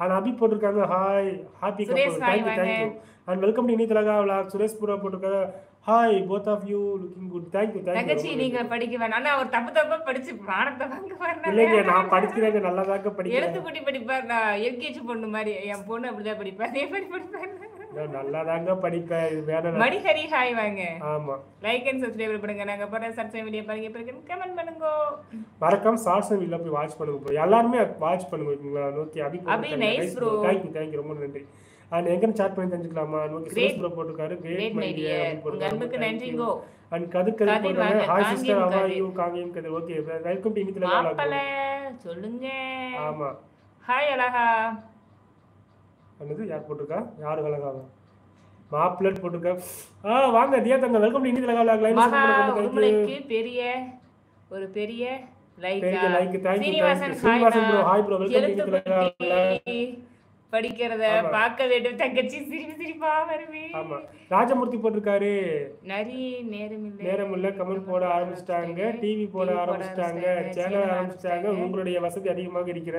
And அபி போட்டிருக்காங்க hi happy Suresh கப்பல் hi thank you வாங்க. தேங்க்யூ அண்ட் வெல்கம் டு இனி திலகா விளாக். சுரேஷ் புரா போட்டிருக்காங்க hi both of you looking good thank you thank you. தங்கச்சி நீங்க படிக்க வேணாம். ஆனா அவர் தப்பா படிச்சு மானத்தை வாங்க இல்லைங்க வரல. நான் படிக்கிறேங்க நல்லா தாங்க படிக்கிறேன். எழுத்து கூட்டி படிப்பார். நான் எல்கேஜி பொண்ணு மாதிரி என் பொண்ணு அப்படிதான் படிப்பா. அதே மாதிரி படிப்பாரு. நல்லா தாங்க படிப்பேன். இது வேணும். மணிஹரி ஹாய் வாங்க. ஆமா லைக் அண்ட் சப்ஸ்கிரைப் பண்ணுங்க. நாங்க போற சர்ச்சை வீடியோ பாருங்க பிறகு கமெண்ட் பண்ணுங்க. மறக்காம ஷார்ட்ஸ் வீடியோல போய் வாட்ச் பண்ணுங்க ப்ரோ. எல்லாரும் வாட்ச் பண்ணுங்க ஓகேங்களா. ஓகே அபி நைஸ் ப்ரோ. தேங்க்யூ ரொம்ப நன்றி. அண்ட் எங்க சாட் பண்ணி தெரிஞ்சுக்கலாமா. ஓகே சுரேஷ் ப்ரோ போட்டுருக்காரு கிரேட் மை டியர். உங்க அன்புக்கு நன்றிங்கோ. அண்ட் கதிர் போடுறாங்க hi sister how are you Kangeyam Kathir. Okay welcome to இனி திலகா மாப்பல சொல்லுங்க. ஆமா ஹாய் அழகா. என்னது யார் போட்டுருக்கா யாரு அழகாவா மாப்ளட் போட்டுருக்கா. வாங்க தியா தங்க வெல்கம் டு இனி திலகா லைவ் உங்களுக்கு பெரிய like thank you Srinivasan bro hi bro welcome to இனி திலகா படிக்கிறத பார்க்க வேண்டும் தங்கச்சி சிரிப்பா வருவே. ஆமா ராஜமூர்த்தி போட்டிருக்காரு நேரம் இல்ல கமெண்ட் போட ஆரம்பிச்சிட்டாங்க டிவி போட ஆரம்பிச்சிட்டாங்க சேனல் ஆரம்பிச்சிட்டாங்க உங்களுடைய வசதி அதிகமாக இருக்கிற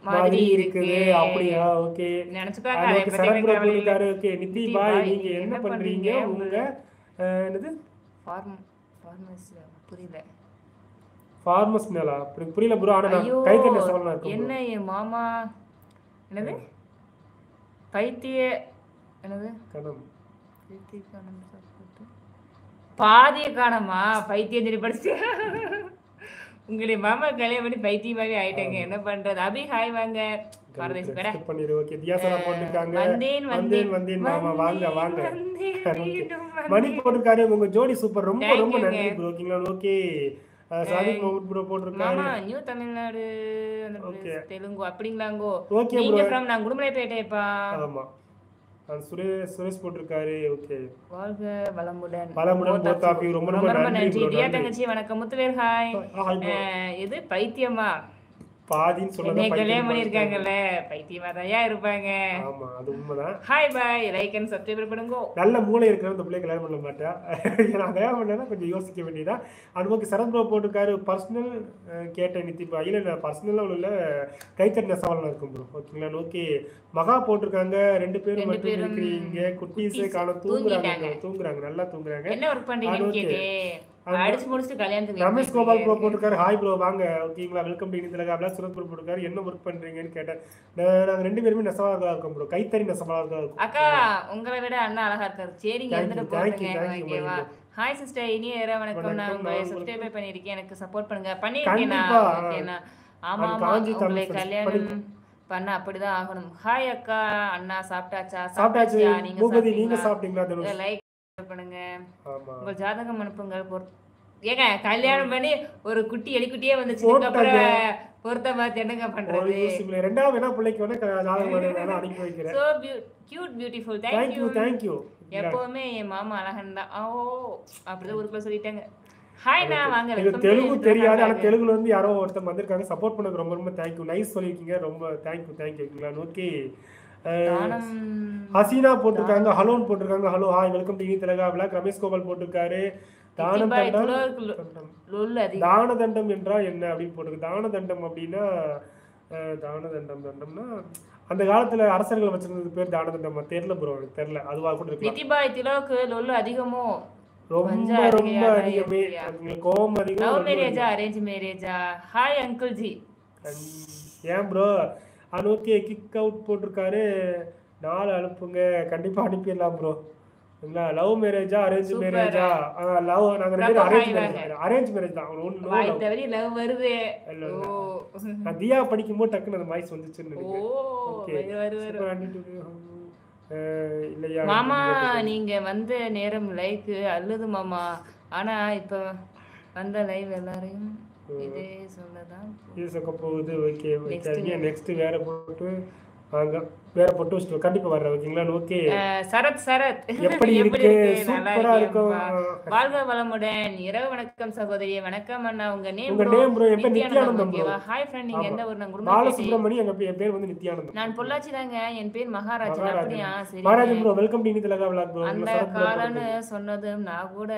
மாதிரி இருக்குது அப்படியா. ஓகே போட்டிருக்காரு. ஓகே நித்தி பாய் நீங்க என்ன பண்றீங்க உங்க என்னது புரியல ஃபார்மஸ் மேலா புரியல ப்ரோ. ஆனா கை கண்ண சவலனா இருக்கு. என்ன என் மாமா என்னது பைத்திய என்னது கணம் பாதிய காணமா பைத்தியம் சொல்லி படிச்சு உங்களுடைய மாமா கல்யாணம் பண்ணி பைத்தியமாவே ஆயிட்டாங்க. என்ன பண்றது. அபி ஹாய் வாங்க. மணி போட்டிருக்காரு உங்க ஜோடி சூப்பர் ரொம்ப ரொம்ப நன்றி bro. Okay Sadiq Mahmood bro போட்டுருக்காரு. மாமா நியூ தமிழ்நாடு தெலுங்கு அப்படிங்களாங்கோ. நீங்க फ्रॉम நான் குடுமலைப்பேட்டைப்பா. ஆமா சுரேஷ் போட்டிருக்காரு. ஓகே வாழ்க வளமுடன் போத் ஆஃப் யூ ரொம்ப ரொம்ப நன்றி. தியா தங்கச்சி வணக்கம். முத்துவேல் ஹாய். இது பைத்தியமா பாதின்னு சொன்னதா கல்யாணம் பண்ணிருக்காங்கல்ல பைத்தியமா தான் இருப்பாங்க. ஆமா அது உண்மைதான். Hi bye like and subscribe பண்ணுங்க. நல்ல மூளை இருக்கிற அந்த பிள்ளை கல்யாணம் பண்ண மாட்டா. நான் கல்யாணம் பண்ணா கொஞ்சம் யோசிக்க வேண்டியதா. அனுபவக்கு சரத் ப்ரோ போட்டிருக்காரு பர்சனல் கேட்ட நித்திப்பா இல்ல இல்ல பர்சனலா உள்ள கைத்தறி நெசவாளனா இருக்கும் ப்ரோ. ஓகேங்களா. ஓகே மகா போட்டிருக்காங்க ரெண்டு பேரும் மட்டும் இருக்கிறீங்க குட்டீஸே காண தூங்குறாங்க நல்லா தூங்குறாங்க. என்ன ஒர்க் பண்றீங்கன்னு கேட்டேன். அடிச்சு முடிச்சிட்டு கல்யாணத்துக்கு ரமேஷ் கோபால் ப்ரோ போட்டுருக்காரு ஹாய் ப்ரோ வாங்க. ஓகேங்களா வெல்கம் டு இனி திலகா சுரத் ப்ரோ போட்டுருக்காரு என்ன ஒர்க் பண்றீங்கன்னு கேட்டேன். நாங்க ரெண்டு பேருமே நெசவாளர்களா இருக்கோம் ப்ரோ. கைத்தறி நெசவாளர்களா இருக்கும். அக்கா உங்களை விட அண்ணா அழகா இருக்காரு. சரிங்க இருந்துட்டு போறீங்க. ஓகேவா. ஹாய் சிஸ்டர் இனிய இரவு வணக்கம். நான் உங்களை சப்ஸ்கிரைப் பண்ணிருக்கேன். எனக்கு சப்போர்ட் பண்ணுங்க. பண்ணிருக்கேனா ஓகேனா. ஆமா ஆமா உங்களை கல்யாணம் பண்ண அப்படிதான் ஆகணும். ஹாய் அக்கா அண்ணா சாப்பிட்டாச்சா நீங்க சாப்பிட்டீங்களா. லைக் பண்ணுங்க. உங்க ஜாதகம் அனுப்புங்க. ஏங்க கல்யாணம் பண்ணி ஒரு குட்டி எலிக்குட்டியே வந்துச்சு அப்புறம் பொறுத்த பார்த்து என்னங்க பண்றது. ரெண்டாவது என்ன பிள்ளைக்கு வந்து ஜாதகம் அனுப்பி வைக்கிறேன். So cute beautiful thank you. எப்பவுமே என் மாமா அழகன் தான். ஓ அப்படிதான் ஊருக்குள்ள சொல்லிட்டாங்க. ஹாய் நான் வாங்க. தெலுங்கு தெரியாது ஆனா தெலுங்குல வந்து யாரோ ஒருத்தர் வந்திருக்காங்க சப்போர்ட் பண்ணதுக்கு ரொம்ப ரொம்ப தேங்க்யூ. நைஸ் சொல்லிருக்கீங்க ரொம்ப தேங்க்யூ. ஓகே ஹசீனா போட்டிருக்காங்க ஹலோன்னு போட்டிருக்காங்க. ஹலோ ஹாய் வெல்கம் டு இனி திலகா விளாக். ரமேஷ் கோபால் போட்டிருக்காரு தான தண்டம் என்றால் என்ன அப்படின்னு போட்டிருக்கு. தான தண்டம் அப்படின்னா தண்டம்னா அந்த காலத்துல அரசர்கள் வச்சிருந்தது பேர் தான தண்டமா தெரியல ப்ரோ எனக்கு தெரியல. அதுவா கூட இருக்கு. நிதிபாய் திலோக்கு லொல்லு அதிகமோ ரொம்ப ரொம்ப அதிகமே கோவம் அதிகம். லவ் மேரேஜா அரேஞ்ச் மேரேஜா. Hi uncle ji. ஏன் ப்ரோ ஓகே கிக் அவுட் போட்டிருக்காரு 4 அனுப்புங்க. கண்டிப்பா அனுப்பிடலாம் ப்ரோ. லவ் மேரேஜா அரேஞ்ச் மேரேஜா. லவ் நாங்க அரேஞ்ச் மேரேஜ் தான். லவ் வருது. நான் தியா படிக்கும்போது டக்குன்னு அந்த வாய்ஸ் வந்துச்சுன்னு இல்லையா மாமா. நீங்க வந்த நேரம் லைக் அல்லது மாமா. ஆனா இப்ப வந்த லைவ் எல்லாரையும் இதே சொல்லதான் இது சொக்க போகுது. ஓகே நெக்ஸ்ட் வேற போட்டு வாங்க வேற போட்டு வச்சுட்டு கண்டிப்பா வர்றேன். ஓகேங்களா. ஓகே சரத் எப்படி இருக்கு சூப்பரா இருக்கும். வாழ்க வளமுடன் இரவு வணக்கம் சகோதரியே. வணக்கம் அண்ணா. உங்க நேம் ப்ரோ என் பேர் நித்யானந்தம் ப்ரோ. ஹாய் ஃப்ரெண்ட் நீங்க எந்த ஊர். நான் பாலசுப்ரமணி என் பேர் வந்து நித்யானந்தம். நான் பொள்ளாச்சி தாங்க. என் பேர் மகாராஜன். அப்படியா சரி மகாராஜன் ப்ரோ வெல்கம் டு இனி திலகா விளாக் ப்ரோ. அந்த காலன்னு சொன்னதும் நான் கூட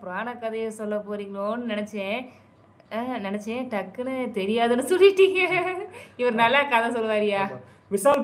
புராண கதையை சொல்ல போறீங்களோன்னு நினைச்சேன் டக்குன்னு தெரியாதுன்னு சொல்லிட்டீங்க. இவர் நல்லா கதை சொல்லுவாரியா. விஷால்